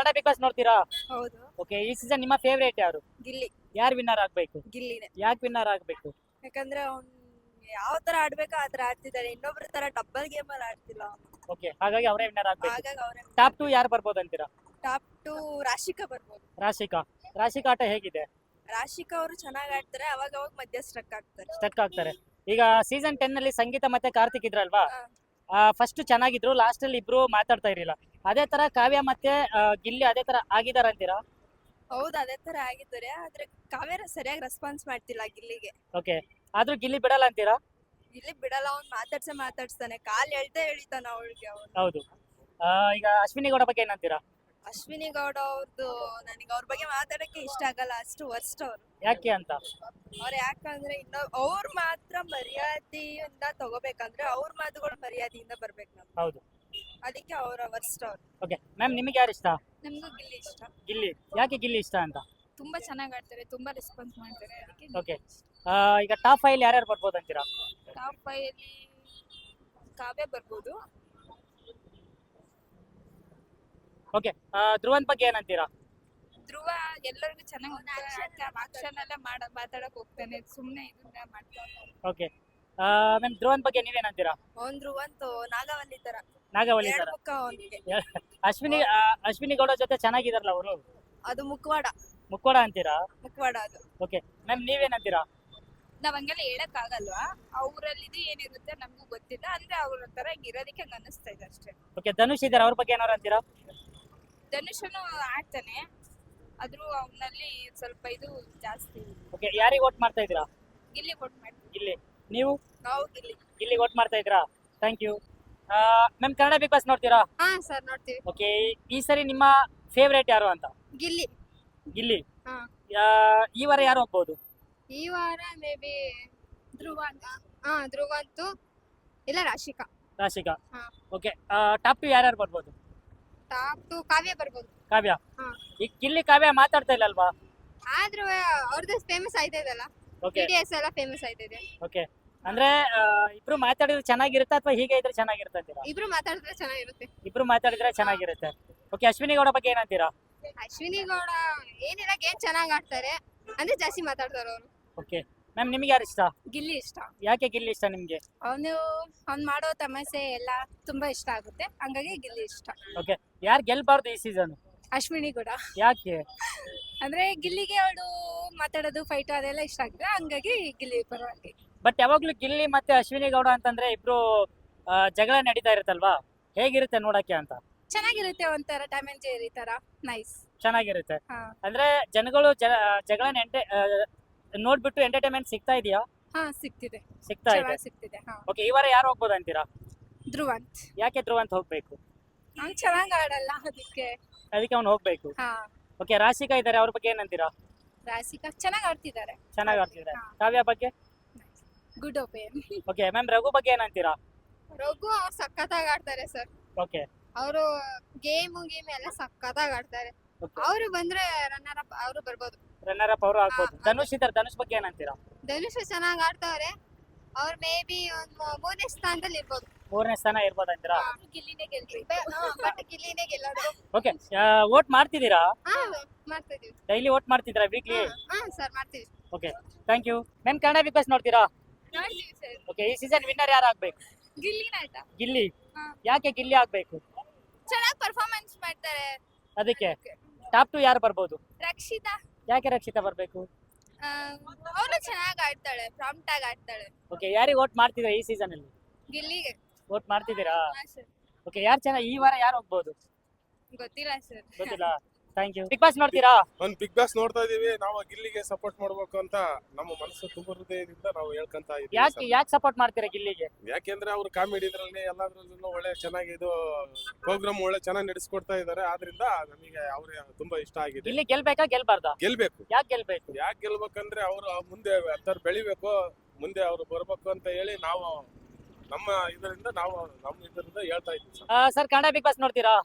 Kannada Bigg Boss ನೋಡ್ತೀರಾ? ಹೌದು. Okay, ಈ ಸೀಸನ್ ನಿಮ್ಮ ಫೇವರೇಟ್ ಯಾರು? ಗಿಲ್ಲಿ. ಯಾರು ವಿನ್ನರ್ ಆಗ್ಬೇಕು? ಗಿಲ್ಲಿನೇ. ಯಾಕೆ ವಿನ್ನರ್ ಆಗ್ಬೇಕು? ಯಾಕಂದ್ರೆ ಅವ್ನ್ ಯಾವ ತರ ಆಡ್ಬೇಕೋ ಆ ತರ ಆಡ್ತಿದ್ದಾರೆ. ಇನ್ನೊಬ್ರ ತರ ಡಬ್ಬಲ್ ಗೇಮ್ ಅಲ್ಲಿ ಆಡ್ತಿಲ್ಲ ಅವ್ನು. ಓಕೆ, ಹಾಗಾಗಿ ಅವರೇ ವಿನ್ನರ್ ಆಗ್ಬೇಕು. ಹಾಗಾಗಿ ಅವರೇ. ಟಾಪ್ 2 ಯಾರು ಬರ್ಬೋದು ಅಂತೀರಾ? ಟಾಪ್ 2 ರಾಶಿಕಾ ಬರ್ಬೋದು. ರಾಶಿಕಾ ಆಟ ಹೇಗಿದೆ? ರಾಶಿಕಾ ಅವರು ಚೆನ್ನಾಗಿ ಆಡ್ತಾರೆ. ಅವಾಗ ಮಧ್ಯ ಸ್ಟ್ರಕ್ ಆಗ್ತಾರೆ. ಸ್ಟಕ್ ಆಗ್ತಾರೆ. ಈಗ ಸೀಸನ್ 10 ನಲ್ಲಿ ಸಂಗೀತ ಮತ್ತೆ ಕಾರ್ತಿಕ್ ಇದ್ರಲ್ವಾ? ಹಾ. ಫಸ್ಟ್ ಚೆನ್ನಾಗಿದ್ರು, ಲಾಸ್ಟ್ ಅಲ್ಲಿ ಇಬ್ರು ಮಾತಾಡ್ತಾ ಇರಲಿಲ್ಲ. ಅದೇ ತರ ಕಾವ್ಯ ಮತ್ತೆ ಗಿಲ್ಲಿ ಅದೇ ತರ ಆಗಿದಾರ ಅಂತೀರಾ? ಹೌದು, ಅದೇ ತರ ಆಗಿದ್ದಾರೆ. ಆದ್ರೆ ಕಾವೇರ ಸರಿಯಾಗಿ ರೆಸ್ಪಾನ್ಸ್ ಮಾಡ್ತಿಲ್ಲ ಗಿಲ್ಲಿಗೆ. ಓಕೆ, ಆದ್ರೂ ಗಿಲ್ಲಿ ಬಿಡಲ್ಲ ಅಂತೀರಾ? ಗಿಲ್ಲಿ ಬಿಡಲ್ಲ, ಅವ್ನ್ ಮಾತಾಡ್ತಾನೆ. ಕಾಲ್ ಎಳಿತಾನ ಅವಳಿಗೆ ಅವನು. ಹೌದು. ಈಗ ಅಶ್ವಿನಿ ಗೌಡ ಬಗ್ಗೆ ಏನಂತೀರಾ? ಅಶ್ವಿನಿ ಗೌಡ ಅವ್ರದ್ದು ನನಗೆ ಅವ್ರ ಬಗ್ಗೆ ಮಾತಾಡಕ್ಕೆ ಇಷ್ಟ ಆಗಲ್ಲ. ಅಷ್ಟು ವರ್ಸ್ಟ್ ಅವ್ರು. ಯಾಕೆ ಅಂತ? ಅವ್ರು ಯಾಕಂದ್ರೆ ಅವ್ರ ಮಾತ್ರ ಮರ್ಯಾದೆಯಿಂದ ತಗೋಬೇಕಂದ್ರೆ ಅವ್ರ ಮಾತುಗಳು ಮರ್ಯಾದೆಯಿಂದ ಬರ್ಬೇಕು ನಮ್ಗೆ. ಹೌದು. ಅದಕ್ಕೆ ಅವರ ವರ್ಸ್ಟ್ ಅವ್ರು. ಓಕೆ ಮ್ಯಾಮ್, ನಿಮಗೆ ಯಾರು ಇಷ್ಟ? ನಮಗೂ ಗಿಲ್ಲಿ ಇಷ್ಟ. ಗಿಲ್ಲಿ. ಯಾಕೆ ಗಿಲ್ಲಿ ಇಷ್ಟ ಅಂತ? ತುಂಬಾ ಚೆನ್ನಾಗಿ ಆಡ್ತಾರೆ, ತುಂಬಾ ರೆಸ್ಪಾನ್ಸ್ ಮಾಡ್ತಾರೆ. ಅದಕ್ಕೆ ಓಕೆ, ಈಗ ಟಾಪ್ 5 ಯಾರ್ಯಾರು ಬರ್ಬೋದು ಅಂತೀರಾ? ಟಾಪ್ 5 ಅಲ್ಲಿ ಕಾವ್ಯ ಬರ್ಬೋದು. ಓಕೆ, ಧ್ರುವನ್ ಬಗ್ಗೆ ಏನಂತೀರಾ? ಧ್ರುವ ಎಲ್ಲರಿಗೂ ಚೆನ್ನಾಗಿ ಆಕ್ಷನ್ ಎಲ್ಲ ಮಾತಾಡಕ್ ಹೋಗ್ತಾನೆ. ಸುಮ್ನೆ ಇದನ್ನ ಮಾಡ್ತಾನೆ. ಓಕೆ, ಮ್ಯಾಮ್ ಧ್ರುವನ್ ಬಗ್ಗೆ ನೀವೇನಂತೀರಾ? ಅವ್ನ್ ಧ್ರುವಂತು ನಾಗವಲ್ಲಿ ತರ. ನಾಗವಲ್ಲಿ ತರ. ಎರಡ್ ಮುಖ ಅವನಿಗೆ. ಅಶ್ವಿನಿ ಗೌಡ ಜೊತೆ ಚೆನ್ನಾಗಿದಾರಲ್ಲ ಅವರು? ಅದು ಮುಖವಾಡ ಅಂತೀರಾ? ಅದು. ಓಕೆ ಮ್ಯಾಮ್, ನೀವೇನಂತೀರಾ? ನಾವ್ ಹಂಗೆಲ್ಲ ಹೇಳಕ್ ಆಗಲ್ವಾ. ಅವ್ರಲ್ಲಿ ಇದು ಏನಿರುತ್ತೆ ನಮ್ಗೂ ಗೊತ್ತಿಲ್ಲ. ಅಂದ್ರೆ ಅವ್ರ ತರ ಇರೋದಕ್ಕೆ ಹಂಗ ಅನಿಸ್ತಾ ಇದೆ ಅಷ್ಟೇ. ಓಕೆ, ಧನುಷ್ ಇದಾರೆ, ಅವ್ರ ಬಗ್ಗೆ ಏನಾರು ಅಂತೀರಾ? ಧನುಷನು ಆಡ್ತಾನೆ, ಆದ್ರೂ ಅವನಲ್ಲಿ ಸ್ವಲ್ಪ ಇದು ಜಾಸ್ತಿ. ಓಕೆ, ಯಾರಿಗೆ ವೋಟ್ ಮಾಡ್ತಾ ಇದ್ದೀರಾ? ಗಿಲ್ಲಿ ವೋಟ್ ಮಾಡ್ತೀವಿ. ಗಿಲ್ಲಿ. ನೀವು? ನಾವು ಗಿಲ್ಲಿ. ಗಿಲ್ಲಿ ವೋಟ್ ಮಾಡ್ತಾ ಇದ್ದೀರಾ? Thank you. Ma'am, Kannada Bigg Boss ನೋಡ್ತೀರಾ? ಹಾ ಸರ್, ನೋಡ್ತೀವಿ. ಓಕೆ, ಈ ಸರಿ ನಿಮ್ಮ ಫೇವರೇಟ್ ಯಾರು ಅಂತ? ಗಿಲ್ಲಿ. ಗಿಲ್ಲಿ. ಹಾ. ಈ ವಾರ ಯಾರು ಹೋಗ್ಬೋದು? ಈ ವಾರ ಮೇ ಬಿ ಧ್ರುವ ಅಂತ. ಧ್ರುವ ಅಂತೂ ಇಲ್ಲ, ರಾಶಿಕಾ. ಹಾ. ಓಕೆ, ಟಾಪ್ 2 ಯಾರ್ಯಾರು ಬರ್ಬೋದು? ಟಾಪ್ 2 ಕಾವ್ಯ ಬರ್ಬೋದು. ಕಾವ್ಯ. ಹಾ. ಈಗ ಗಿಲ್ಲಿ ಕಾವ್ಯ ಮಾತಾಡ್ತಾ ಇಲ್ಲ ಅಲ್ವಾ? ಆದ್ರೂ ಅವ್ರದ್ದು ಫೇಮಸ್ ಆಯ್ತಾ ಇದಲ್ಲ. ಓಕೆ. PDS ಎಲ್ಲ ಫೇಮಸ್ ಆಯ್ತಾ ಇದೆ. ಓಕೆ, ಅಂದ್ರೆ ಇಬ್ರು ಮಾತಾಡಿದ್ರೆ ಚೆನ್ನಾಗಿರುತ್ತಾ ಅಥವಾ ಹೀಗೆ ಇದ್ರೆ ಚೆನ್ನಾಗಿರುತ್ತೆ ಅಂತೀರಾ? ಇಬ್ರು ಮಾತಾಡಿದ್ರೆ ಚೆನ್ನಾಗಿರುತ್ತೆ. ಇಬ್ರು ಮಾತಾಡಿದ್ರೆ ಚೆನ್ನಾಗಿರುತ್ತೆ. ಓಕೆ, ಅಶ್ವಿನಿ ಗೌಡ ಬಗ್ಗೆ ಏನಂತೀರಾ? ಅಶ್ವಿನಿ ಗೌಡ ಏನಿಲ್ಲ, ಗೇಮ್ ಚೆನ್ನಾಗಿ ಆಡ್ತಾರೆ. ಅಂದ್ರೆ ಜಾಸ್ತಿ ಮಾತಾಡ್ತಾರೆ ಅವರು. ಓಕೆ ಮ್ಯಾಮ್, ನಿಮ್ಗೆ ಯಾರು ಇಷ್ಟ? ಗಿಲ್ಲಿ ಇಷ್ಟ. ಯಾಕೆ ಗಿಲ್ಲಿ ಇಷ್ಟ ನಿಮ್ಗೆ? ಅವ್ನು ಮಾಡೋ ತಮಾಷೆ ಎಲ್ಲ ತುಂಬಾ ಇಷ್ಟ ಆಗುತ್ತೆ. ಹಂಗಾಗಿ ಗಿಲ್ಲಿ ಇಷ್ಟ. ಓಕೆ, ಯಾರು ಗೆಲ್ಬಾರ್ದು ಈ ಸೀಸನ್? ಅಶ್ವಿನಿ ಗೌಡ. ಯಾಕೆ? ಅಂದ್ರೆ ಗಿಲ್ಲಿಗೆ ಅವಳು ಮಾತಾಡೋದು, ಫೈಟ್ ಅದೆಲ್ಲ ಇಷ್ಟ ಆಗುತ್ತೆ. ಹಂಗಾಗಿ ಗಿಲ್ಲಿ ಪರವಾಗಿ. ಬಟ್ ಯಾವಾಗ್ಲೂ ಗಿಲ್ಲಿ ಮತ್ತೆ ಅಶ್ವಿನಿ ಗೌಡ ಅಂತಂದ್ರೆ ಇಬ್ರು ಜಗಳ ನಡೀತಾ ಇರುತ್ತಲ್ವಾ? ಹೇಗಿರುತ್ತೆ ನೋಡಕ್ಕೆ ಅಂತ? ಚೆನ್ನಾಗಿರುತ್ತೆ, ಒಂಥರ ಟಾಮ್ ಅಂಡ್ ಜೆರ್ರಿ ತರ. ನೈಸ್. ಚೆನ್ನಾಗಿರುತ್ತೆ. ಹಾ. ಅಂದ್ರೆ ಜನಗಳು ಜಗಳ ನೋಡ್ಬಿಟ್ಟು ಎಂಟರ್ಟೈನ್ಮೆಂಟ್ ಸಿಗ್ತಾ ಇದೆಯಾ? ಹಾ, ಸಿಗ್ತಿದೆ. ಸಿಗ್ತಾ ಇದೆ. ಚೆನ್ನಾಗಿ ಸಿಗ್ತಿದೆ. ಹಾ. ಓಕೆ, ಈ ವಾರ ಯಾರು ಹೋಗ್ಬೋದು ಅಂತೀರಾ? ಧ್ರುವಂತ್. ಯಾಕೆ ಧ್ರುವಂತ್ ಹೋಗ್ಬೇಕು? ಅವ್ನು ಚೆನ್ನಾಗಿ ಆಡಲ್ಲ, ಅದಕ್ಕೆ ಅವ್ನು ಹೋಗ್ಬೇಕು. ಹಾ. ಓಕೆ, ರಾಶಿಕಾ ಇದಾರೆ, ಅವ್ರ ಬಗ್ಗೆ ಏನಂತೀರಾ? ರಾಶಿಕಾ ಚೆನ್ನಾಗಿ ಆಡ್ತಿದ್ದಾರೆ. ಚೆನ್ನಾಗಿ ಆಡ್ತಿದ್ದಾರೆ. ಹಾ. ಕಾವ್ಯ ಬಗ್ಗೆ? Good opinion. Okay ma'am, Raghu ಬಗ್ಗೆ ಏನಂತೀರಾ? ರಘು ಅವ್ರು ಸಖತ್ತಾಗಿ ಆಡ್ತಾರೆ ಸರ್. ಓಕೆ. ಅವರು ಗೇಮ್ ಎಲ್ಲ ಸಖತ್ತಾಗಿ ಆಡ್ತಾರೆ. ಅವರು ಬಂದ್ರೆ ರನ್ನರ್ ಅಪ್ ಅವರು ಬರ್ಬೋದು. ರನ್ನರ್ ಅಪ್ ಅವರು ಆಗ್ಬೋದು. ಹಾ. ಧನುಷ್ ಇದ್ದಾರೆ, ಧನುಷ್ ಬಗ್ಗೆ ಏನಂತೀರಾ? ಧನುಷ್ ಚೆನ್ನಾಗಿ ಆಡ್ತಾವ್ರೆ. ಅವ್ರು ಮೇ ಬಿ ಒಂದು 3ನೇ ಸ್ಥಾನದಲ್ಲಿ ಇರ್ಬೋದು. 3ನೇ ಸ್ಥಾನ ಇರ್ಬೋದು ಅಂತೀರಾ? ಗಿಲ್ಲಿನೇ ಬಟ್ ಗಿಲ್ಲಿನೇ ಗೆಲ್ಲೋದು. ಓಕೆ, ವೋಟ್ ಮಾಡ್ತಿದ್ದೀರಾ? ಹಾ, ಮಾಡ್ತಾ ಇದೀವಿ. ಡೈಲಿ ವೋಟ್ ಮಾಡ್ತಿದ್ದೀರಾ ವೀಕ್ಲಿ? ಹಾ ಸರ್, ಮಾಡ್ತೀವಿ. Okay, thank you. Ma'am, Kannada Bigg Boss ನೋಡ್ತೀರಾ? ನೋಡ್ತೀವಿ ಸರ್. ಓಕೆ, ಈ ಸೀಸನ್ ವಿನ್ನರ್ ಯಾರು ಆಗ್ಬೇಕು? ಗಿಲ್ಲಿನ ಆಟ. ಗಿಲ್ಲಿ. ಹಾ. ಯಾಕೆ ಗಿಲ್ಲಿ ಆಗ್ಬೇಕು? ಚೆನ್ನಾಗಿ ಪರ್ಫಾರ್ಮೆನ್ಸ್ ಮಾಡ್ತಾರೆ. ಅದಕ್ಕೆ ಟಾಪ್ 2 ಯಾರು ಬರ್ಬೋದು? ರಕ್ಷಿತಾ. ಯಾಕೆ ರಕ್ಷಿತಾ ಬರ್ಬೇಕು? ಅವಳು ಚೆನ್ನಾಗಿ ಆಡ್ತಾಳೆ, ಪ್ರಾಂಪ್ಟ್ ಆಗಿ ಆಡ್ತಾಳೆ. ಓಕೆ, ಯಾರಿಗೆ ವೋಟ್ ಮಾಡ್ತಿದ್ದೀರಾ ಈ ಸೀಸನ್ ಅಲ್ಲಿ? ಗಿಲ್ಲಿಗೆ. ವೋಟ್ ಮಾಡ್ತಿದ್ದೀರಾ? ಹಾ ಸರ್. ಓಕೆ, ಯಾರು ಚೆನ್ನಾಗಿ ಈ ವಾರ ಯಾರು ಹೋಗ್ಬೋದು? ಗೊತ್ತಿಲ್ಲ ಸರ್. ಗೊತ್ತಿಲ್ಲ. Thank you. ಬಿಗ್ ಬಾಸ್ ನೋಡ್ತೀರಾ? ಒಂದ್ ಬಿಗ್ ಬಾಸ್ ನೋಡ್ತಾ ಇದೀವಿ. ನಾವು ಗಿಲ್ಲಿಗೆ ಸಪೋರ್ಟ್ ಮಾಡ್ಬೇಕು ಅಂತ ನಮ್ಮ ಮನಸ್ಸು ತುಂಬ ಹೃದಯದಿಂದ ನಾವು ಹೇಳ್ಕೊಂತ ಯಾಕೆ ಸಪೋರ್ಟ್ ಮಾಡ್ತೀರಾ ಗಿಲ್ಲಿಗೆ? ಯಾಕೆಂದ್ರೆ ಅವ್ರು ಕಾಮಿಡಿ ಇದ್ರಲ್ಲಿ ಎಲ್ಲಾದ್ರಲ್ಲೂ ಒಳ್ಳೆ ಚೆನ್ನಾಗಿ ಇದು ಪ್ರೋಗ್ರಾಮ್ ಒಳ್ಳೆ ಚೆನ್ನಾಗಿ ನಡೆಸ್ಕೊಡ್ತಾ ಇದಾರೆ. ಆದ್ರಿಂದ ನಮಗೆ ಅವ್ರ ತುಂಬಾ ಇಷ್ಟ ಆಗಿದೆ. ಗಿಲ್ಲಿ ಗೆಲ್ಬೇಕಾ ಗೆಲ್ಬಾರ್ದಾ? ಗೆಲ್ಬೇಕು. ಯಾಕೆ ಗೆಲ್ಬೇಕು? ಯಾಕೆ ಗೆಲ್ಬೇಕಂದ್ರೆ ಅವ್ರು ಮುಂದೆ ಬೆಳಿಬೇಕು, ಮುಂದೆ ಅವ್ರು ಬರ್ಬೇಕು ಅಂತ ಹೇಳಿ ನಾವು ನಮ್ಮ ಇದರಿಂದ ಹೇಳ್ತಾ ಇದ್ದೀವಿ ಸರ್, ಕನ್ನಡ ಬಿಗ್ ಬಾಸ್ ನೋಡ್ತೀರಾ?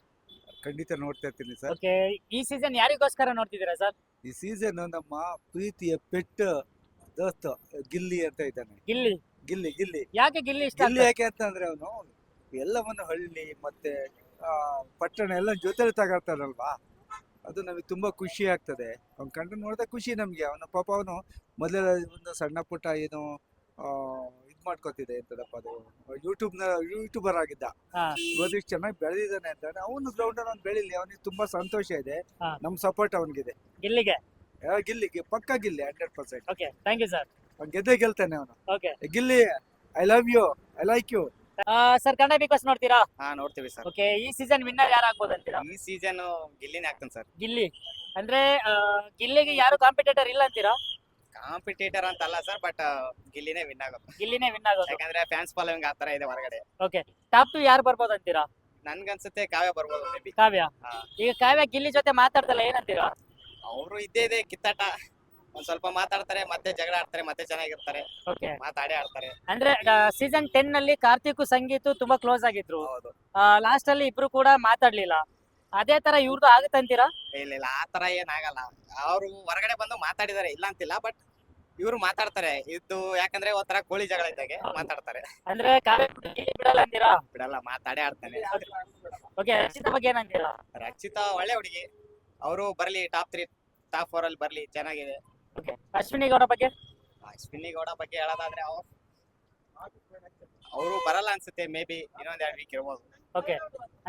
ಖಂಡಿತ ನೋಡ್ತಾ ಇರ್ತೀನಿ ಸರ್. ಓಕೆ, ಈ ಸೀಸನ್ ಯಾರಿಗೋಸ್ಕರ ನೋಡ್ತಿದ್ದೀರಾ ಸರ್? ಈ ಸೀಸನ್ ನಮ್ಮ ಪ್ರೀತಿಯ ಪೆಟ್ ದೋಸ್ತ ಗಿಲ್ಲಿ ಅಂತ ಇದ್ದಾನೆ. ಗಿಲ್ಲಿ ಯಾಕೆ ಗಿಲ್ಲಿ ಇಷ್ಟ? ಗಿಲ್ಲಿ ಯಾಕೆ ಅಂತಂದ್ರೆ ಅವನು ಎಲ್ಲವನ್ನು ಹಳ್ಳಿ ಮತ್ತೆ ಪಟ್ಟಣ ಎಲ್ಲ ಜೊತೆಲಿ ತಗೊಳ್ತಾನಲ್ವಾ, ಅದು ನಮಗೆ ತುಂಬಾ ಖುಷಿ ಆಗ್ತದೆ. ಅವ್ನ ಕಂಡು ನೋಡಿದ್ರೆ ಖುಷಿ ನಮ್ಗೆ. ಅವನು ಪಾಪ ಅವನು ಮೊದಲ ಒಂದು ಸಣ್ಣ ಪುಟ್ಟ ಏನು ಇದ್ ಮಾಡ್ಕೊತಿದೆ ಎಂತದಪ್ಪ ಅದು ಯೂಟ್ಯೂಬರ್ ಆಗಿದ್ದ. ಹಾ ಇವತ್ತು ಇಷ್ಟು ಚೆನ್ನಾಗಿ ಬೆಳೆದಿದ್ದಾನೆ ಅಂತ ಅವನು ಗ್ರೌಂಡ್ ಅಲ್ಲಿ ಬೆಳಿಲಿ, ಅವನಿಗೆ ತುಂಬಾ ಸಂತೋಷ ಇದೆ. ಹಾ. ನಮ್ ಸಪೋರ್ಟ್ ಅವನಿಗಿದೆ. ಗಿಲ್ಲಿಗೆ. ಗಿಲ್ಲಿಗೆ ಪಕ್ಕ Gilli 100%. Okay thank you sir. ಅವ್ನು ಗೆದ್ದೇ ಗೆಲ್ತಾನೆ ಅವನು. Okay Gilli, I love you, I like you. Sir Kannada Bigg Boss ನೋಡ್ತೀರಾ? ಹಾ ನೋಡ್ತೀವಿ ಸರ್. ಓಕೆ ಈ ಸೀಸನ್ ವಿನ್ನರ್ ಯಾರು ಆಗ್ಬೋದು ಅಂತೀರಾ? ಈ ಸೀಸನ್ ಗಿಲ್ಲಿನೇ ಆಗ್ತಾನೆ ಸರ್. ಗಿಲ್ಲಿ ಅಂದ್ರೆ ಗಿಲ್ಲಿಗೆ ಯಾರು ಕಾಂಪಿಟೇಟರ್ ಇಲ್ಲ ಅಂತೀರಾ? ಕಾಂಪಿಟೇಟರ್ ಅಂತಲ್ಲ ಸರ್, ಬಟ್ ಗಿಲ್ಲಿನೇ ವಿನ್ ಆಗೋದು. ಗಿಲ್ಲಿನೇ ವಿನ್ ಆಗೋದು. ಯಾಕಂದ್ರೆ ಫ್ಯಾನ್ಸ್ ಫಾಲೋವಿಂಗ್ ಆತರ ಇದೆ ಹೊರಗಡೆ. ಓಕೆ ಟಾಪ್ 2 ಯಾರು ಬರ್ಬೋದು ಅಂತೀರಾ? ನನ್ಗನ್ಸುತ್ತೆ ಕಾವ್ಯ ಬರ್ಬೋದು ಮೇ ಬಿ. ಕಾವ್ಯ. ಹಾ. ಈಗ ಕಾವ್ಯ ಗಿಲ್ಲಿ ಜೊತೆ ಮಾತಾಡ್ತಲ್ಲ ಏನಂತೀರಾ? ಅವರು ಇದ್ದೇ ಇದೆ ಕಿತ್ತಾಟ. ಒಂದ್ ಸ್ವಲ್ಪ ಮಾತಾಡ್ತಾರೆ, ಮತ್ತೆ ಜಗಳ ಆಡ್ತಾರೆ, ಮತ್ತೆ ಚೆನ್ನಾಗಿರ್ತಾರೆ, ಓಕೆ ಮಾತಾಡೇ ಆಡ್ತಾರೆ. ಅಂದ್ರೆ ಸೀಸನ್ 10 ನಲ್ಲಿ ಕಾರ್ತಿಕ್ ಸಂಗೀತು ತುಂಬಾ ಕ್ಲೋಸ್ ಆಗಿದ್ರು. ಹೌದು. ಲಾಸ್ಟ್ ಅಲ್ಲಿ ಇಬ್ರು ಕೂಡ ಮಾತಾಡ್ಲಿಲ್ಲ. ಅದೇ ತರ ಇವ್ರದ್ದು ಆಗುತ್ತಂತೀರಾ? ಇಲ್ಲ ಆತರ ಏನಾಗಲ್ಲ. ಅವರು ಹೊರಗಡೆ ಬಂದು ಮಾತಾಡಿದಾರೆ, ಇಲ್ಲ ಅಂತಿಲ್ಲ, ಬಟ್ ಇವ್ರು ಮಾತಾಡ್ತಾರೆ. ಇದು ಯಾಕಂದ್ರೆ ಒಂಥರ ಕೋಳಿ ಜಗಳ ಇದ್ದಾಗೆ ಮಾತಾಡ್ತಾರೆ. ಅಂದ್ರೆ ಕಾವ್ಯ ಗಿಲ್ಲಿ ಬಿಡಲ್ಲ ಅಂತೀರಾ? ಬಿಡಲ್ಲ, ಮಾತಾಡೇ ಆಡ್ತಾನೆ. ಓಕೆ ರಕ್ಷಿತಾ ಬಗ್ಗೆ ಏನಂತೀರಾ? ರಕ್ಷಿತಾ ಒಳ್ಳೆ ಹುಡುಗಿ. ಅವರು ಬರ್ಲಿ ಟಾಪ್ 3 ಟಾಪ್ 4 ಅಲ್ಲಿ ಬರ್ಲಿ, ಚೆನ್ನಾಗಿದೆ. ಓಕೆ ಅಶ್ವಿನಿ ಗೌಡ ಬಗ್ಗೆ? ಅಶ್ವಿನಿ ಗೌಡ ಬಗ್ಗೆ ಹೇಳೋದಾದ್ರೆ ಅವರು ಬರಲ್ಲ ಅನ್ಸುತ್ತೆ, ಮೇ ಬಿ ಇನ್ನೊಂದ್ 2 ವೀಕ್ ಇರ್ಬೋದು. ಓಕೆ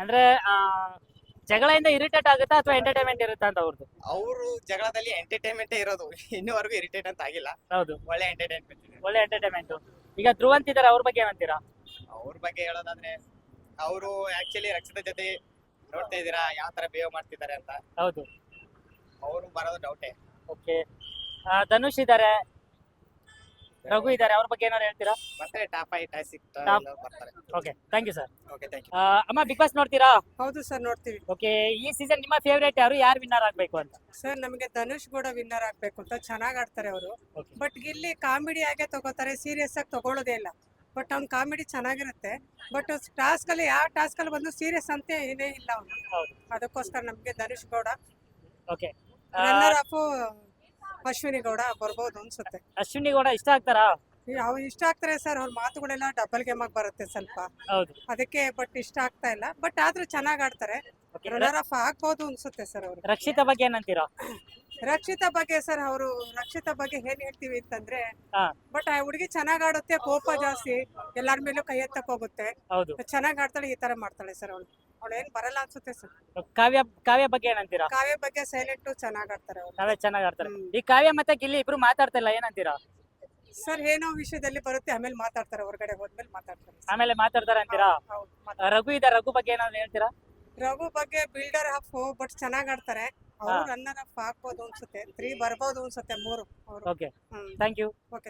ಅಂದ್ರೆ ಜಗಳದಿಂದ ಇರಿಟೇಟ್ ಆಗುತ್ತಾ ಅಥವಾ ಎಂಟರ್ಟೈನ್ಮೆಂಟ್ ಇರುತ್ತಾ ಅಂತ ಅವ್ರದ್ದು? ಅವರು ಜಗಳದಲ್ಲಿ ಎಂಟರ್ಟೈನ್ಮೆಂಟ್ ಇರೋದು, ಇನ್ನೂವರೆಗೂ ಇರಿಟೇಟ್ ಅಂತ ಆಗಿಲ್ಲ. ಹೌದು ಒಳ್ಳೆ ಎಂಟರ್ಟೈನ್ಮೆಂಟ್ ಇದೆ. ಒಳ್ಳೆ ಎಂಟರ್ಟೈನ್ಮೆಂಟ್. ಈಗ ಧ್ರುವಂತ್ ಇದಾರೆ, ಅವ್ರ ಬಗ್ಗೆ ಏನಂತೀರಾ? ಅವ್ರ ಬಗ್ಗೆ ಹೇಳೋದಾದ್ರೆ ಅವರು ಆಕ್ಚುಲಿ ರಕ್ಷಿತಾ ಜೊತೆ ನೋಡ್ತಾ ಇದೀರಾ ಯಾವ ತರ ಬಿಹೇವ್ ಮಾಡ್ತಿದ್ದಾರೆ ಅಂತ. ಹೌದು. ಅವರು ಬರೋದು ಡೌಟೇ. ಓಕೆ ಧನುಷ್ ಇದಾರೆ, ರಘು ಇದಾರೆ, ಅವ್ರ ಬಗ್ಗೆ ಏನಾದ್ರು ಹೇಳ್ತೀರಾ? ಮತ್ತೆ ಟಾಪ್ 5 ಟಾಪ್ 6 Top. ಬರ್ತಾರೆ. Okay thank you sir. Okay thank you. ಅಮ್ಮ ಬಿಗ್ ಬಾಸ್ ನೋಡ್ತೀರಾ? ಹೌದು ಸರ್ ನೋಡ್ತೀವಿ ಓಕೆ ಈ ಸೀಸನ್ ನಿಮ್ಮ ಫೇವರೇಟ್ ಯಾರು ವಿನ್ನರ್ ಆಗ್ಬೇಕು ಅಂತ? ಸರ್. ನಮಗೆ ಧನುಷ್ ಕೂಡ ವಿನ್ನರ್ ಆಗ್ಬೇಕು ಅಂತ, ಚೆನ್ನಾಗ್ ಆಡ್ತಾರೆ ಅವರು. Okay. ಬಟ್ ಗಿಲ್ಲಿ ಕಾಮಿಡಿ ಆಗೇ ತಗೋತಾರೆ, ಸೀರಿಯಸ್ ಆಗಿ ತಗೊಳ್ಳೋದೇ ಇಲ್ಲ. ಬಟ್ ಅವ್ನ ಕಾಮಿಡಿ ಚೆನ್ನಾಗಿರುತ್ತೆ. ಬಟ್ ಟಾಸ್ಕ್ ಅಲ್ಲಿ ಯಾವ ಟಾಸ್ಕ್ ಅಲ್ಲಿ ಬಂದು ಸೀರಿಯಸ್ ಅಂತ ಏನೇ ಇಲ್ಲ ಅವನು. ಹೌದು. ಅದಕ್ಕೋಸ್ಕರ ನಮ್ಗೆ Dhanush Gowda. Okay runner of Ashwini Gowda ಬರ್ಬೋದು ಅನ್ಸುತ್ತೆ. ಅಶ್ವಿನಿ ಗೌಡ ಇಷ್ಟ ಆಗ್ತಾರಾ? ಅವ್ರು ಇಷ್ಟ ಆಗ್ತಾರೆ ಸರ್, ಅವ್ರ ಮಾತುಗಳೆಲ್ಲ ಡಬಲ್ ಗೇಮ್ ಆಗಿ ಬರುತ್ತೆ ಸ್ವಲ್ಪ, ಹೌದು. ಅದಕ್ಕೆ. ಬಟ್ ಇಷ್ಟ ಆಗ್ತಾ ಇಲ್ಲ, ಬಟ್ ಆದ್ರೂ ಚೆನ್ನಾಗ್ ಆಡ್ತಾರೆ. Okay. ರನ್ನರ್ ಆಫ್ ಆಗ್ಬೋದು ಅನ್ಸುತ್ತೆ ಸರ್ ಅವರು. ರಕ್ಷಿತಾ ಬಗ್ಗೆ ಏನಂತೀರಾ? ರಕ್ಷಿತಾ ಬಗ್ಗೆ ಸರ್, ಅವರು ರಕ್ಷಿತಾ ಬಗ್ಗೆ ಏನ್ ಹೇಳ್ತೀವಿ ಅಂತಂದ್ರೆ, ಹಾ. ಬಟ್ ಆ ಹುಡುಗಿ ಚೆನ್ನಾಗ್ ಆಡುತ್ತೆ, ಕೋಪ ಜಾಸ್ತಿ, ಎಲ್ಲಾರ ಮೇಲೂ ಕೈ ಎತ್ತಕ್ ಹೋಗುತ್ತೆ, ಹೌದು. ಚೆನ್ನಾಗ್ ಆಡ್ತಾಳೆ, ಈ ತರ ಮಾಡ್ತಾಳೆ ಸರ್ ಅವಳು. ಅವಳು ಏನ್ ಬರಲ್ಲ ಅನ್ಸುತ್ತೆ ಸರ್. ಕಾವ್ಯ ಬಗ್ಗೆ ಏನಂತೀರಾ? ಕಾವ್ಯ ಬಗ್ಗೆ ಸೈಲೆಂಟ್ ಚೆನ್ನಾಗ್ ಆಡ್ತಾರೆ ಅವ್ರು. ಕಾವ್ಯ ಚೆನ್ನಾಗಿ ಆಡ್ತಾರೆ. ಹ್ಮ್. ಈ ಕಾವ್ಯ ಮತ್ತೆ ಗಿಲ್ಲಿ ಇಬ್ರು ಮಾತಾಡ್ತಿಲ್ಲ, ಏನಂತೀರಾ? ಸರ್ ಏನೋ ವಿಷಯದಲ್ಲಿ ಬರುತ್ತೆ, ಆಮೇಲೆ ಮಾತಾಡ್ತಾರೆ, ಹೊರಗಡೆ ಹೋದ್ಮೇಲೆ ಮಾತಾಡ್ತಾರೆ sir. ಆಮೇಲೆ ಮಾತಾಡ್ತಾರೆ ಅಂತೀರಾ? ಹೌದು, ಮಾತಾಡ್ತಾರೆ. ರಘು ಇದಾರೆ, ರಘು ಬಗ್ಗೆ ಏನಾದ್ರು ಹೇಳ್ತೀರಾ? ರಘು ಬಗ್ಗೆ ಬಿಲ್ಡರ್ ಆಫ್, ಬಟ್ ಚೆನ್ನಾಗ್ ಆಡ್ತಾರೆ ಅವರು. ಹಾ. ರನ್ನರ್ ಆಫ್ ಆಗ್ಬೋದು ಅನ್ಸುತ್ತೆ, 3 ಬರ್ಬೋದು ಅನ್ಸುತ್ತೆ, 3 ಅವರು. Okay thank you. ಓಕೆ.